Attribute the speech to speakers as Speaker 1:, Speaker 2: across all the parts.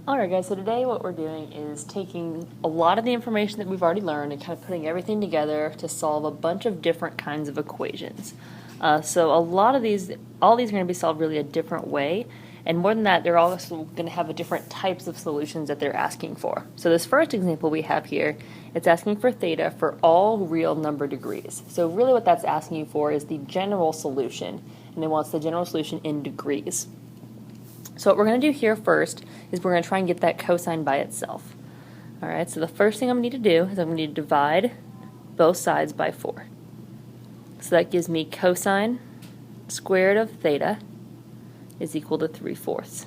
Speaker 1: Alright guys, so today what we're doing is taking a lot of the information that we've already learned and kind of putting everything together to solve a bunch of different kinds of equations. So all these are going to be solved really a different way, and more than that, they're also going to have a different types of solutions that they're asking for. So this first example we have here, it's asking for theta for all real number degrees. So really what that's asking you for is the general solution, and it wants the general solution in degrees. So what we're going to do here first is we're going to try and get that cosine by itself. Alright, so the first thing I'm going to need to do is I'm going to need to divide both sides by 4. So that gives me cosine squared of theta is equal to 3/4.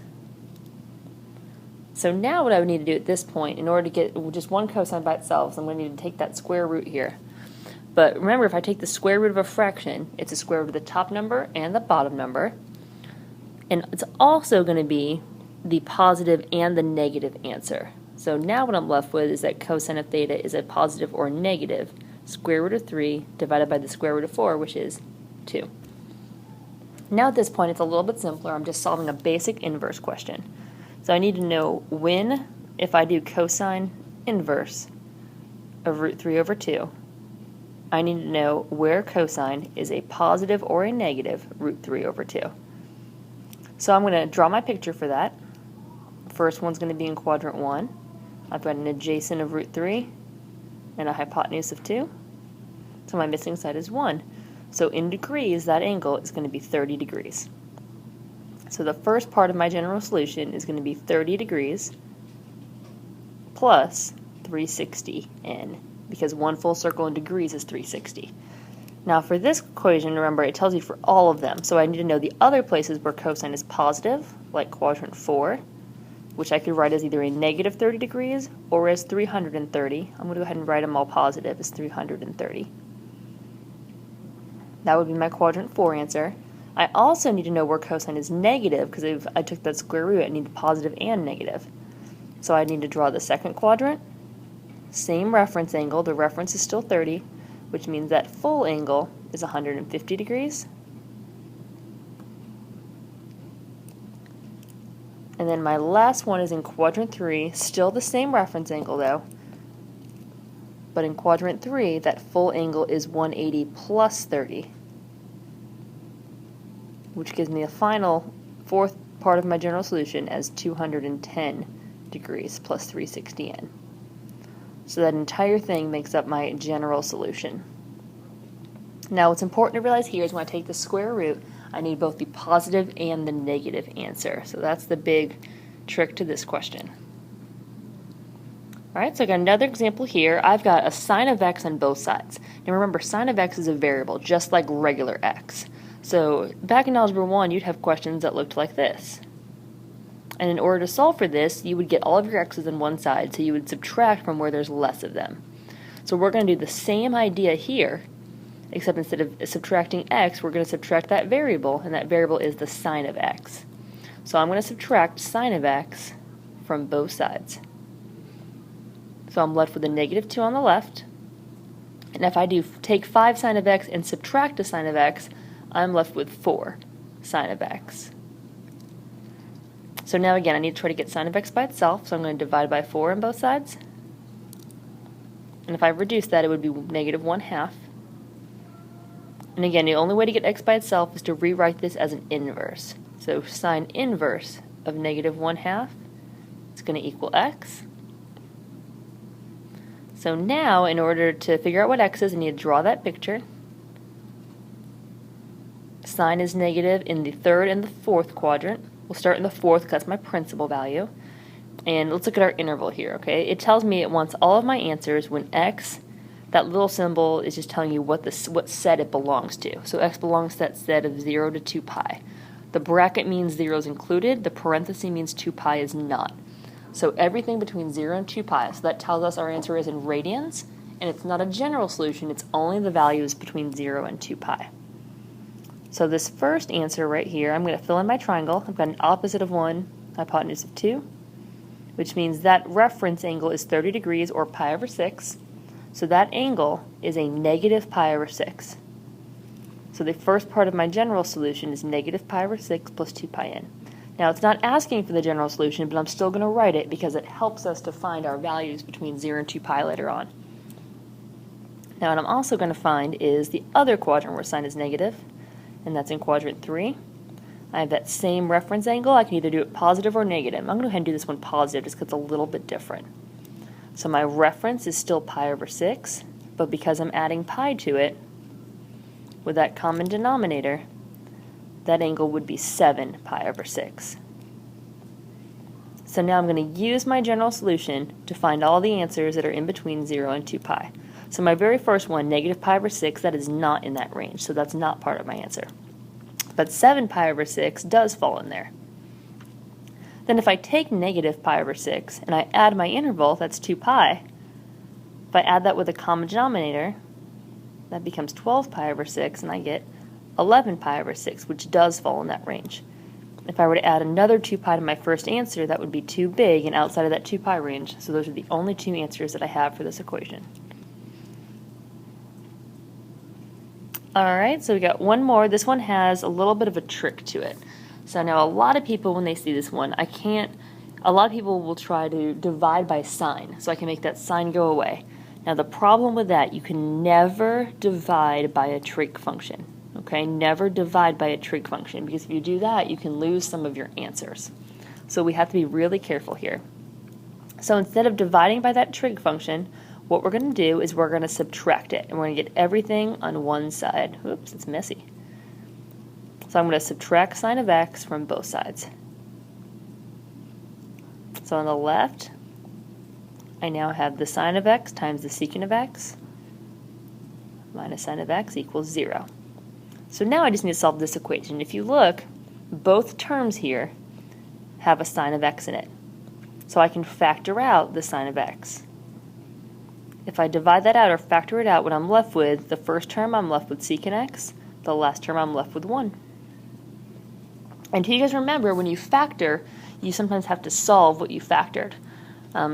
Speaker 1: So now what I would need to do at this point, in order to get just one cosine by itself, is I'm going to need to take that square root here. But remember, if I take the square root of a fraction, it's the square root of the top number and the bottom number. And it's also going to be the positive and the negative answer. So now what I'm left with is that cosine of theta is a positive or negative square root of 3 divided by the square root of 4, which is 2. Now at this point it's a little bit simpler. I'm just solving a basic inverse question. So I need to know when, if I do cosine inverse of root 3 over 2, I need to know where cosine is a positive or a negative root 3 over 2. So I'm going to draw my picture for that. First one's going to be in quadrant 1. I've got an adjacent of root 3 and a hypotenuse of 2. So my missing side is 1. So in degrees, that angle is going to be 30 degrees. So the first part of my general solution is going to be 30 degrees plus 360n, because one full circle in degrees is 360. Now for this equation, remember, it tells you for all of them, so I need to know the other places where cosine is positive, like quadrant 4, which I could write as either a negative 30 degrees or as 330. I'm going to go ahead and write them all positive as 330. That would be my quadrant 4 answer. I also need to know where cosine is negative, because if I took that square root, I need positive and negative. So I need to draw the second quadrant, same reference angle, the reference is still 30, which means that full angle is 150 degrees. And then my last one is in quadrant 3, still the same reference angle though, but in quadrant 3 that full angle is 180 plus 30, which gives me a final fourth part of my general solution as 210 degrees plus 360n. So that entire thing makes up my general solution. Now what's important to realize here is when I take the square root, I need both the positive and the negative answer. So that's the big trick to this question. Alright, so I got another example here. I've got a sine of x on both sides. Now remember, sine of x is a variable, just like regular x. So back in Algebra 1, you'd have questions that looked like this. And in order to solve for this, you would get all of your x's on one side, so you would subtract from where there's less of them. So we're going to do the same idea here, except instead of subtracting x, we're going to subtract that variable, and that variable is the sine of x. So I'm going to subtract sine of x from both sides. So I'm left with a negative 2 on the left, and if I do take 5 sine of x and subtract a sine of x, I'm left with 4 sine of x. So now again, I need to try to get sine of x by itself, so I'm going to divide by 4 on both sides. And if I reduce that, it would be negative 1/2. And again, the only way to get x by itself is to rewrite this as an inverse. So sine inverse of negative 1/2 is going to equal x. So now, in order to figure out what x is, I need to draw that picture. Sine is negative in the third and the fourth quadrant. We'll start in the fourth because that's my principal value. And let's look at our interval here, okay? It tells me it wants all of my answers when x, that little symbol is just telling you what set it belongs to. So x belongs to that set of 0 to 2 pi. The bracket means 0 is included, the parenthesis means 2 pi is not. So everything between 0 and 2 pi, so that tells us our answer is in radians, and it's not a general solution, it's only the values between 0 and 2 pi. So this first answer right here, I'm going to fill in my triangle. I've got an opposite of 1, hypotenuse of 2, which means that reference angle is 30 degrees or pi over 6. So that angle is a negative pi over 6. So the first part of my general solution is negative pi over 6 plus 2 pi n. Now it's not asking for the general solution, but I'm still going to write it because it helps us to find our values between 0 and 2 pi later on. Now what I'm also going to find is the other quadrant where sine is negative, and that's in quadrant 3. I have that same reference angle. I can either do it positive or negative. I'm going to go ahead and do this one positive just because it's a little bit different. So my reference is still pi over 6, but because I'm adding pi to it, with that common denominator, that angle would be 7 pi over 6. So now I'm going to use my general solution to find all the answers that are in between 0 and 2 pi. So my very first one, negative pi over 6, that is not in that range, so that's not part of my answer. But 7 pi over 6 does fall in there. Then if I take negative pi over 6 and I add my interval, that's 2 pi, if I add that with a common denominator, that becomes 12 pi over 6, and I get 11 pi over 6, which does fall in that range. If I were to add another 2 pi to my first answer, that would be too big and outside of that 2 pi range, so those are the only two answers that I have for this equation. Alright, so we got one more. This one has a little bit of a trick to it. So now a lot of people, when they see this one, a lot of people will try to divide by sign, so I can make that sign go away. Now the problem with that, you can never divide by a trig function. Okay, never divide by a trig function, because if you do that, you can lose some of your answers. So we have to be really careful here. So instead of dividing by that trig function, what we're going to do is we're going to subtract it, and we're going to get everything on one side. Oops, it's messy. So I'm going to subtract sine of x from both sides. So on the left, I now have the sine of x times the secant of x minus sine of x equals 0. So now I just need to solve this equation. If you look, both terms here have a sine of x in it. So I can factor out the sine of x. If I divide that out or factor it out, what I'm left with, the first term I'm left with secant x, the last term I'm left with 1. And you guys remember, when you factor, you sometimes have to solve what you factored.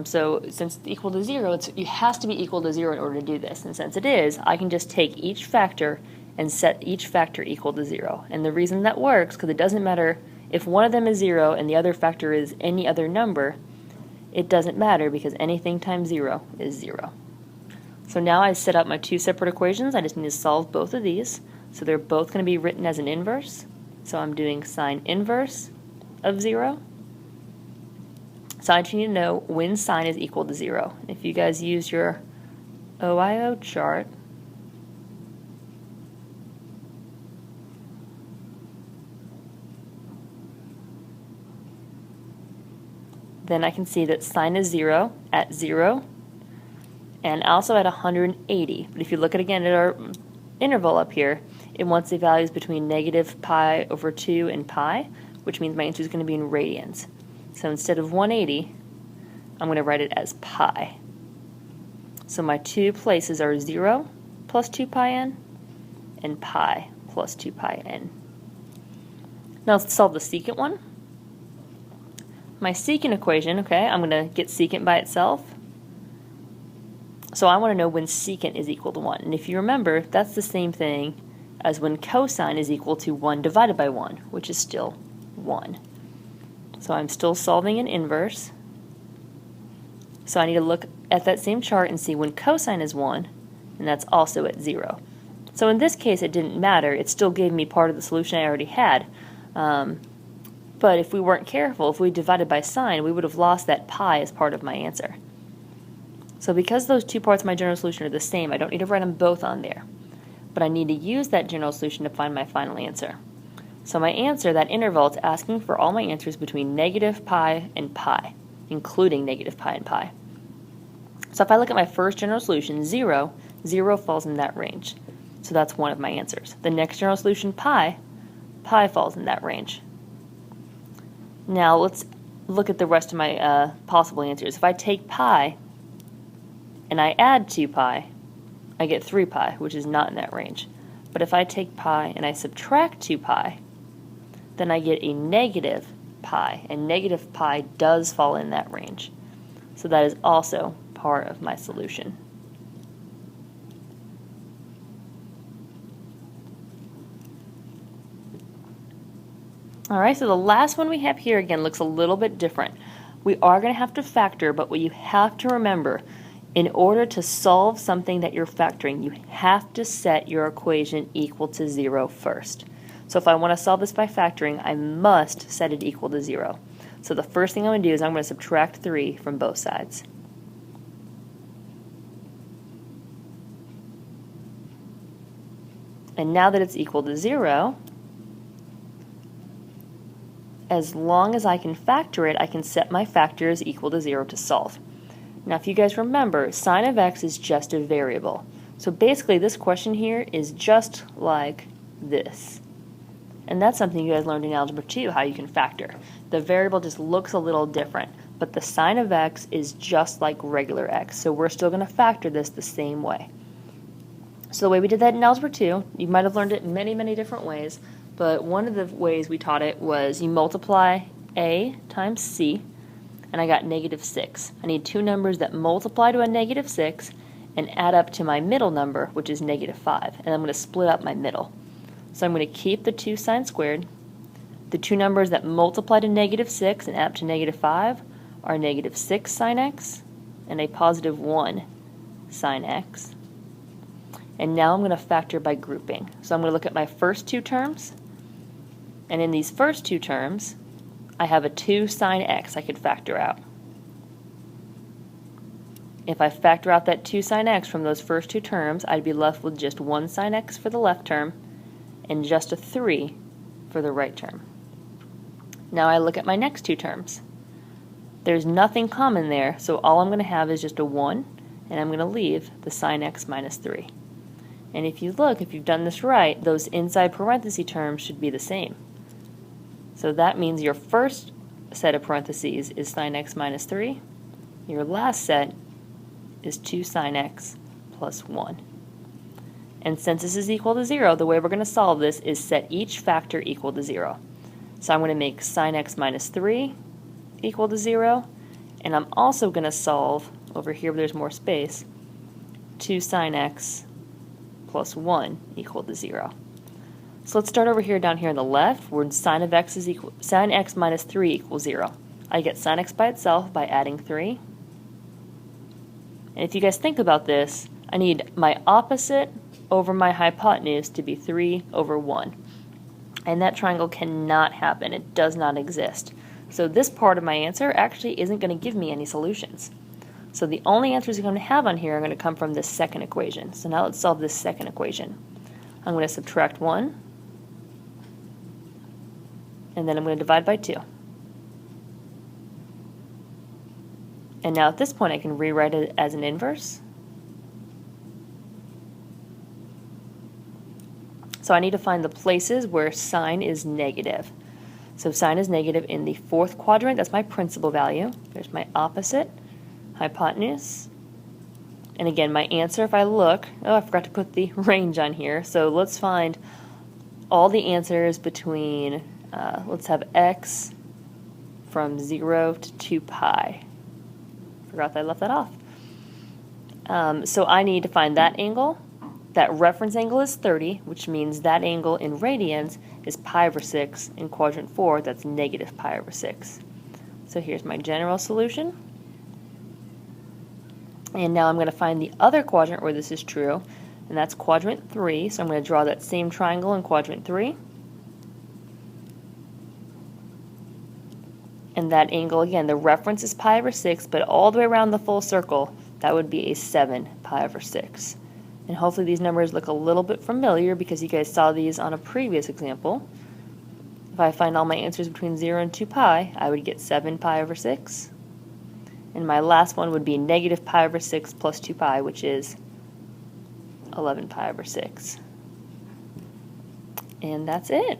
Speaker 1: So since it's equal to 0, it has to be equal to 0 in order to do this. And since it is, I can just take each factor and set each factor equal to 0. And the reason that works, because it doesn't matter if one of them is 0 and the other factor is any other number, it doesn't matter because anything times 0 is 0. So now I set up my two separate equations. I just need to solve both of these. So they're both going to be written as an inverse. So I'm doing sine inverse of 0. So I just need to know when sine is equal to 0. If you guys use your OIO chart, then I can see that sine is 0 at 0 and also at 180. But if you look at again at our interval up here, it wants the values between negative pi over 2 and pi, which means my answer is going to be in radians. So instead of 180, I'm going to write it as pi. So my two places are 0 plus 2 pi n and pi plus 2 pi n. Now let's solve the secant one. My secant equation, okay, I'm going to get secant by itself. So I want to know when secant is equal to 1. And if you remember, that's the same thing as when cosine is equal to 1 divided by 1, which is still 1. So I'm still solving an inverse. So I need to look at that same chart and see when cosine is 1, and that's also at 0. So in this case, it didn't matter. It still gave me part of the solution I already had. But if we weren't careful, if we divided by sine, we would have lost that pi as part of my answer. So because those two parts of my general solution are the same, I don't need to write them both on there. But I need to use that general solution to find my final answer. So my answer, that interval, it's asking for all my answers between negative pi and pi, including negative pi and pi. So if I look at my first general solution, 0, 0 falls in that range. So that's one of my answers. The next general solution, pi, pi falls in that range. Now let's look at the rest of my possible answers. If I take pi and I add 2 pi, I get 3 pi, which is not in that range. But if I take pi and I subtract 2 pi, then I get a negative pi, and negative pi does fall in that range. So that is also part of my solution. All right, so the last one we have here again looks a little bit different. We are going to have to factor, but what you have to remember, in order to solve something that you're factoring, you have to set your equation equal to 0 first. So if I want to solve this by factoring, I must set it equal to 0. So the first thing I'm going to do is I'm going to subtract 3 from both sides. And now that it's equal to 0, as long as I can factor it, I can set my factor as equal to 0 to solve. Now if you guys remember, sine of x is just a variable. So basically this question here is just like this. And that's something you guys learned in Algebra 2, how you can factor. The variable just looks a little different, but the sine of x is just like regular x. So we're still going to factor this the same way. So the way we did that in Algebra 2, you might have learned it in many, many different ways, but one of the ways we taught it was you multiply a times c, and I got -6. I need two numbers that multiply to a -6 and add up to my middle number, which is -5, and I'm going to split up my middle. So I'm going to keep the 2 sine squared. The two numbers that multiply to -6 and add up to -5 are -6 sine x and a +1 sine x. And now I'm going to factor by grouping. So I'm going to look at my first two terms, and in these first two terms, I have a 2 sine x I could factor out. If I factor out that 2 sine x from those first two terms, I'd be left with just 1 sine x for the left term and just a 3 for the right term. Now I look at my next two terms. There's nothing common there, so all I'm going to have is just a 1, and I'm going to leave the sine x minus 3. And if you look, if you've done this right, those inside parenthesis terms should be the same. So that means your first set of parentheses is sine x minus 3. Your last set is 2 sine x plus 1. And since this is equal to 0, the way we're going to solve this is set each factor equal to 0. So I'm going to make sine x minus 3 equal to 0, and I'm also going to solve, over here where there's more space, 2 sine x plus 1 equal to 0. So let's start over here down here on the left, where sine of x is equal, sine x minus 3 equals 0. I get sine x by itself by adding 3. And if you guys think about this, I need my opposite over my hypotenuse to be 3 over 1. And that triangle cannot happen. It does not exist. So this part of my answer actually isn't going to give me any solutions. So the only answers I'm going to have on here are going to come from this second equation. So now let's solve this second equation. I'm going to subtract 1, and then I'm going to divide by 2. And now at this point I can rewrite it as an inverse. So I need to find the places where sine is negative. So sine is negative in the fourth quadrant. That's my principal value. There's my opposite, hypotenuse. And again, my answer, if I look, oh, I forgot to put the range on here. So let's find all the answers between, let's have x from 0 to 2 pi. Forgot that I left that off. So I need to find that angle. That reference angle is 30, which means that angle in radians is pi over 6. In quadrant 4, that's negative pi over 6. So here's my general solution. And now I'm going to find the other quadrant where this is true, and that's quadrant 3. So I'm going to draw that same triangle in quadrant 3. And that angle, again, the reference is pi over 6, but all the way around the full circle, that would be a 7 pi over 6. And hopefully these numbers look a little bit familiar because you guys saw these on a previous example. If I find all my answers between 0 and 2 pi, I would get 7 pi over 6. And my last one would be negative pi over 6 plus 2 pi, which is 11 pi over 6. And that's it.